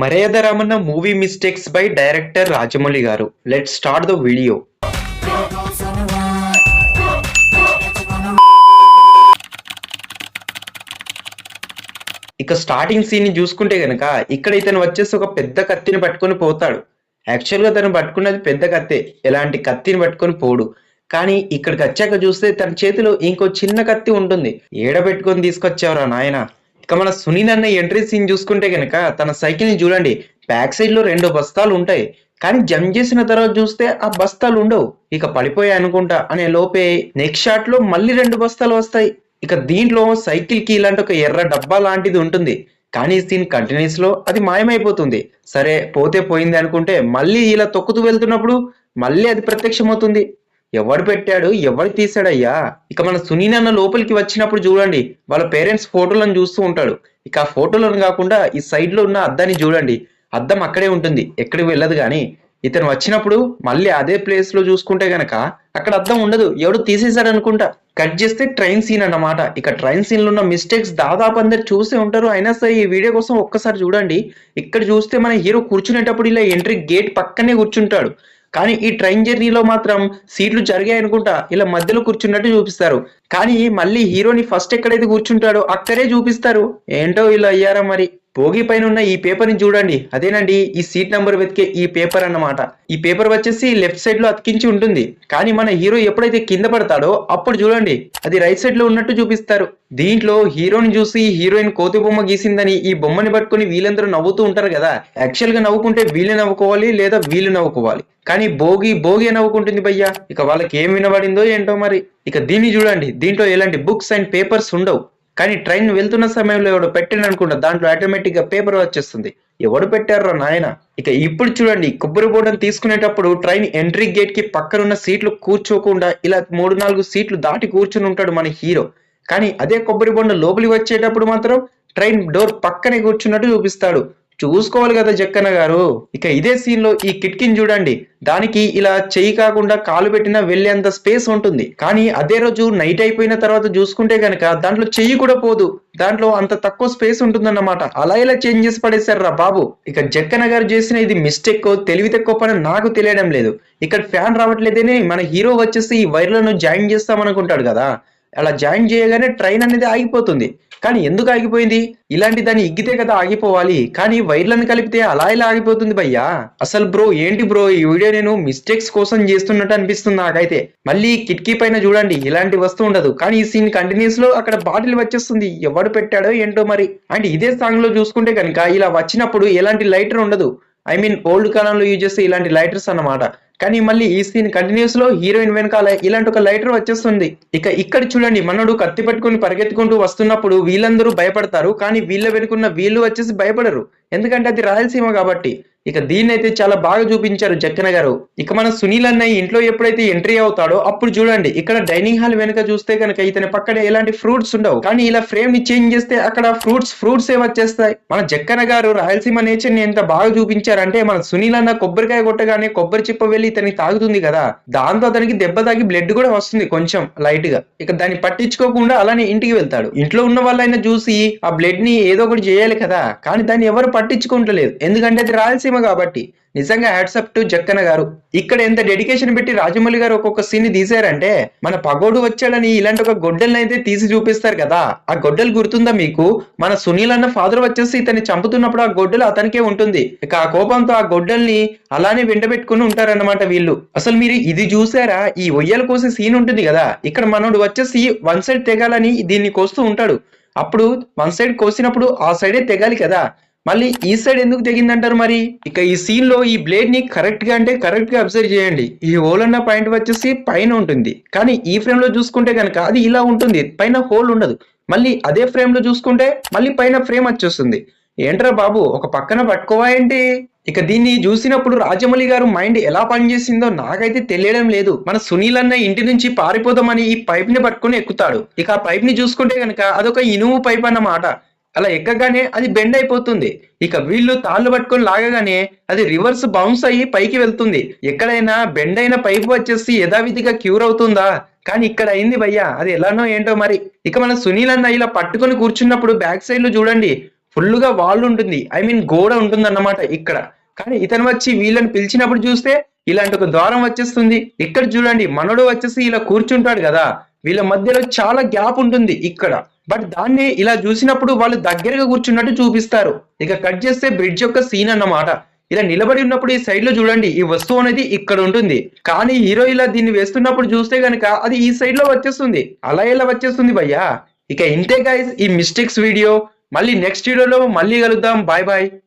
మర్యాద Ramanna movie mistakes by director Rajamouli garu. Let's start the video. ఇక starting scene ని చూసుకుంటే గనక ఇక్కడ ఇతను వచ్చేసి ఒక పెద్ద కత్తిని పట్టుకొని పోతాడు. యాక్చువల్ గా తను పట్టుకున్నది పెద్ద కత్తే, ఎలాంటి కత్తిని పట్టుకొని పోడు. కానీ ఇక్కడికి వచ్చాక చూస్తే తన చేతిలో ఇంకో చిన్న కత్తి ఉంటుంది. ఏడబెట్టుకొని తీసుకొచ్చావురా నాయన. ఇక మన సునీల్ అన్న ఎంట్రీ సీన్ చూసుకుంటే గనక తన సైకిల్ ని చూడండి, బ్యాక్ సైడ్ లో 2 బస్తాలు ఉంటాయి. కానీ జంప్ చేసిన తర్వాత చూస్తే ఆ బస్తాలు ఉండవు. ఇక పడిపోయాయి అనుకుంటా అనే లోపే నెక్స్ట్ షాట్ లో మళ్ళీ 2 బస్తాలు వస్తాయి. ఇక దీంట్లో సైకిల్ కి ఇలాంటి ఒక ఎర్ర డబ్బా లాంటిది ఉంటుంది. కానీ సీన్ కంటిన్యూస్ లో అది మాయమైపోతుంది. సరే పోతే పోయింది అనుకుంటే మళ్ళీ ఇలా తొక్కుతూ వెళ్తున్నప్పుడు మళ్ళీ అది ప్రత్యక్షమవుతుంది. ఎవడు పెట్టాడు, ఎవడు తీసాడయ్యా. ఇక మన సునీల్ అన్న లోపలికి వచ్చినప్పుడు చూడండి, వాళ్ళ పేరెంట్స్ ఫోటోలను చూస్తూ ఉంటాడు. ఇక ఆ ఫోటోలను కాకుండా ఈ సైడ్ లో ఉన్న అద్దాన్ని చూడండి, అద్దం అక్కడే ఉంటుంది, ఎక్కడికి వెళ్ళదు. కానీ ఇతను వచ్చినప్పుడు మళ్ళీ అదే ప్లేస్ లో చూసుకుంటే గనక అక్కడ అద్దం ఉండదు, ఎవడు తీసేశాడు అనుకుంటా. కట్ చేస్తే ట్రైన్ సీన్ అన్నమాట. ఇక ట్రైన్ సీన్ లో ఉన్న మిస్టేక్స్ దాదాపు అందరు చూసే ఉంటారు. అయినా సరే ఈ వీడియో కోసం ఒక్కసారి చూడండి. ఇక్కడ చూస్తే మన హీరో కూర్చునేటప్పుడు ఇలా ఎంట్రీ గేట్ పక్కనే కూర్చుంటాడు. కానీ ఈ ట్రైన్ జర్నీలో మాత్రం సీట్లు జరిగాయి అనుకుంటా ఇలా మధ్యలో కూర్చున్నట్టు చూపిస్తారు. కానీ మళ్ళీ హీరోని ఫస్ట్ ఎక్కడైతే కూర్చుంటాడో అక్కడే చూపిస్తారు. ఏంటో ఇలా అయ్యారా మరి. భోగి పైన ఉన్న ఈ పేపర్ ని చూడండి, అదేనండి ఈ సీట్ నంబర్ వెతికే ఈ పేపర్ అన్నమాట. ఈ పేపర్ వచ్చేసి లెఫ్ట్ సైడ్ లో అతికించి ఉంటుంది. కానీ మన హీరో ఎప్పుడైతే కింద పడతాడో అప్పుడు చూడండి అది రైట్ సైడ్ లో ఉన్నట్టు చూపిస్తారు. దీంట్లో హీరోని చూసి హీరోయిన్ కోతి బొమ్మ గీసిందని ఈ బొమ్మని పట్టుకుని వీళ్ళందరూ నవ్వుతూ ఉంటారు కదా. యాక్చువల్ గా నవ్వుకుంటే వీళ్ళు నవ్వుకోవాలి లేదా వీళ్ళు నవ్వుకోవాలి. కానీ భోగి భోగి నవ్వుకుంటుంది భయ్యా. ఇక వాళ్ళకి ఏం వినబడిందో ఏంటో మరి. ఇక దీన్ని చూడండి, దీంట్లో ఎలాంటి బుక్స్ అండ్ పేపర్స్ ఉండవు. కానీ ట్రైన్ వెళ్తున్న సమయంలో ఎవడు పెట్టాను అనుకుంటా, దాంట్లో ఆటోమేటిక్ గా పేపర్ వచ్చేస్తుంది. ఎవడు పెట్టారా నాయన. ఇక ఇప్పుడు చూడండి, కొబ్బరి బోండం తీసుకునేటప్పుడు ట్రైన్ ఎంట్రీ గేట్ కి పక్కనున్న సీట్లు కూర్చోకుండా ఇలా 3-4 సీట్లు దాటి కూర్చుని ఉంటాడు మన హీరో. కానీ అదే కొబ్బరి బొండం లోపలికి వచ్చేటప్పుడు మాత్రం ట్రైన్ డోర్ పక్కనే కూర్చున్నట్టు చూపిస్తాడు. చూసుకోవాలి కదా జక్కన్న గారు. ఇక ఇదే సీన్ లో ఈ కిటికీని చూడండి, దానికి ఇలా చెయ్యి కాకుండా కాలు పెట్టినా వెళ్లేంత స్పేస్ ఉంటుంది. కానీ అదే రోజు నైట్ అయిపోయిన తర్వాత చూసుకుంటే గనక దాంట్లో చెయ్యి కూడా పోదు, దాంట్లో అంత తక్కువ స్పేస్ ఉంటుందన్నమాట. అలా ఇలా చేంజ్ చేసి పడేశారు రా బాబు. ఇక జక్కన్న గారు చేసిన ఇది మిస్టేక్ తెలివి తక్కువ పని నాకు తెలియడం లేదు. ఇక్కడ ఫ్యాన్ రావట్లేదని మన హీరో వచ్చేసి ఈ వైర్లను జాయిన్ చేస్తామనుకుంటాడు కదా. అలా జాయిన్ చేయగానే ట్రైన్ అనేది ఆగిపోతుంది. కానీ ఎందుకు ఆగిపోయింది? ఇలాంటి దాన్ని ఇగ్గితే కదా ఆగిపోవాలి, కానీ వైర్లను కలిపితే అలా ఇలా ఆగిపోతుంది భయ్యా. అసలు బ్రో ఏంటి బ్రో, ఈ వీడియో నేను మిస్టేక్స్ కోసం చేస్తున్నట్టు అనిపిస్తుంది నాకైతే. మళ్ళీ కిటికీ పైన చూడండి ఇలాంటి వస్తువు ఉండదు, కానీ ఈ సీన్ కంటిన్యూస్ లో అక్కడ బాటిల్ వచ్చేస్తుంది. ఎవడు పెట్టాడో ఏంటో మరి. అండ్ ఇదే సాంగ్ లో చూసుకుంటే కనుక ఇలా వచ్చినప్పుడు ఎలాంటి లైటర్ ఉండదు. ఐ మీన్ ఓల్డ్ కాలంలో యూజ్ చేస్తే ఇలాంటి లైటర్స్ అన్నమాట. కానీ మళ్ళీ ఈ సీన్ కంటిన్యూస్ లో హీరోయిన్ వెనకాల ఇలాంటి ఒక లైటర్ వచ్చేస్తుంది. ఇక ఇక్కడ చూడండి, మనోడు కత్తి పట్టుకుని పరిగెత్తుకుంటూ వస్తున్నప్పుడు వీళ్ళందరూ భయపడతారు. కానీ వీళ్ళ వెనుకున్న వీళ్ళు వచ్చేసి భయపడరు, ఎందుకంటే అది రాయలసీమ కాబట్టి. ఇక దీన్ని అయితే చాలా బాగా చూపించారు జక్కన్న గారు. ఇక మన సునీల్ అన్నయ్య ఇంట్లో ఎప్పుడైతే ఎంట్రీ అవుతాడో అప్పుడు చూడండి, ఇక్కడ డైనింగ్ హాల్ వెనుక చూస్తే కనుక ఇతని పక్కన ఎలాంటి ఫ్రూట్స్ ఉండవు. కానీ ఇలా ఫ్రేమ్ ని చేంజ్ చేస్తే అక్కడ ఫ్రూట్స్ ఏ వచ్చేస్తాయి. మన జక్కన్న గారు రాయలసీమ నేచర్ ని ఎంత బాగా చూపించారంటే, మన సునీల్ అన్న కొబ్బరికాయ కొట్టగానే కొబ్బరి చిప్ప వెళ్ళి ఇతనికి తాగుతుంది కదా, దాంతో అతనికి దెబ్బ తాగి బ్లడ్ కూడా వస్తుంది కొంచెం లైట్ గా. ఇక దాన్ని పట్టించుకోకుండా అలానే ఇంటికి వెళ్తాడు. ఇంట్లో ఉన్న వాళ్ళైనా చూసి ఆ బ్లడ్ ని ఏదో ఒకటి చేయాలి కదా, కానీ దాన్ని ఎవరు పట్టించుకుంటలేదు, ఎందుకంటే అది రాయలసీమ కాబట్టి. నిజంగా హ్యాట్సప్ టు జక్కన్న గారు. ఇక్కడ ఎంత డెడికేషన్ పెట్టి రాజమౌళి గారు ఒక్కొక్క సీన్ తీశారంటే, మన పగోడు వచ్చాడని ఇలాంటి ఒక గొడ్డల్ని అయితే తీసి చూపిస్తారు కదా. ఆ గొడ్డలు గుర్తుందా మీకు? మన సునీల్ అన్న ఫాదర్ వచ్చేసి ఇతన్ని చంపుతున్నప్పుడు ఆ గొడ్డలు అతనికే ఉంటుంది. ఇక ఆ కోపంతో ఆ గొడ్డల్ని అలానే వెంటబెట్టుకుని ఉంటారన్నమాట వీళ్ళు. అసలు మీరు ఇది చూసారా? ఈ ఒయ్యల కోసే సీన్ ఉంటుంది కదా, ఇక్కడ మనోడు వచ్చేసి వన్ సైడ్ తెగాలని దీన్ని కోస్తూ ఉంటాడు. అప్పుడు వన్ సైడ్ కోసినప్పుడు ఆ సైడే తెగాలి కదా, మళ్ళీ ఈ సైడ్ ఎందుకు తెగిందంటారు మరి. ఇక ఈ సీన్ లో ఈ బ్లేడ్ ని కరెక్ట్ గా అబ్జర్వ్ చేయండి. ఈ హోల్ అన్న పాయింట్ వచ్చేసి పైన ఉంటుంది, కానీ ఈ ఫ్రేమ్ లో చూసుకుంటే కనుక అది ఇలా ఉంటుంది, పైన హోల్ ఉండదు. మళ్ళీ అదే ఫ్రేమ్ లో చూసుకుంటే మళ్ళీ పైన ఫ్రేమ్ వచ్చేస్తుంది. ఏంట్రా బాబు, ఒక పక్కన పట్టుకోవా ఏంటి? ఇక దీన్ని చూసినప్పుడు రాజమౌళి గారు మైండ్ ఎలా పనిచేసిందో నాకైతే తెలియడం లేదు. మన సునీల్ అన్న ఇంటి నుంచి పారిపోదామని ఈ పైప్ ని పట్టుకుని ఎక్కుతాడు. ఇక ఆ పైప్ ని చూసుకుంటే కనుక అదొక ఇనుము పైప్ అన్నమాట. అలా ఎక్కగానే అది బెండ్ అయిపోతుంది. ఇక వీళ్ళు తాళ్ళు పట్టుకొని లాగగానే అది రివర్స్ బౌన్స్ అయ్యి పైకి వెళ్తుంది. ఎక్కడైనా బెండ్ అయిన పైపు వచ్చేసి యథావిధిగా క్యూర్ అవుతుందా? కానీ ఇక్కడ అయింది భయ్యా, అది ఎలానో ఏంటో మరి. ఇక మన సునీల్ అన్న ఇలా పట్టుకొని కూర్చున్నప్పుడు బ్యాక్ సైడ్ లో చూడండి ఫుల్ గా వాల్ ఉంటుంది, ఐ మీన్ గోడ ఉంటుంది అన్నమాట ఇక్కడ. కానీ ఇతను వచ్చి వీళ్ళని పిలిచినప్పుడు చూస్తే ఇలాంటి ఒక ద్వారం వచ్చేస్తుంది. ఇక్కడ చూడండి మనోడు వచ్చేసి ఇలా కూర్చుంటాడు కదా, వీళ్ళ మధ్యలో చాలా గ్యాప్ ఉంటుంది ఇక్కడ. బట్ దాన్ని ఇలా చూసినప్పుడు వాళ్ళు దగ్గరగా కూర్చున్నట్టు చూపిస్తారు. ఇక కట్ చేస్తే బ్రిడ్జ్ యొక్క సీన్ అన్నమాట. ఇలా నిలబడి ఉన్నప్పుడు ఈ సైడ్ లో చూడండి ఈ వస్తువు అనేది ఇక్కడ ఉంటుంది, కానీ హీరో ఇలా దీన్ని వేస్తున్నప్పుడు చూస్తే గనక అది ఈ సైడ్ లో వచ్చేస్తుంది. అలా ఎలా వచ్చేస్తుంది భయ్యా? ఇక ఇంతే గైస్ ఈ మిస్టేక్స్ వీడియో. మళ్ళీ నెక్స్ట్ వీడియోలో మళ్ళీ కలుద్దాం. Bye bye.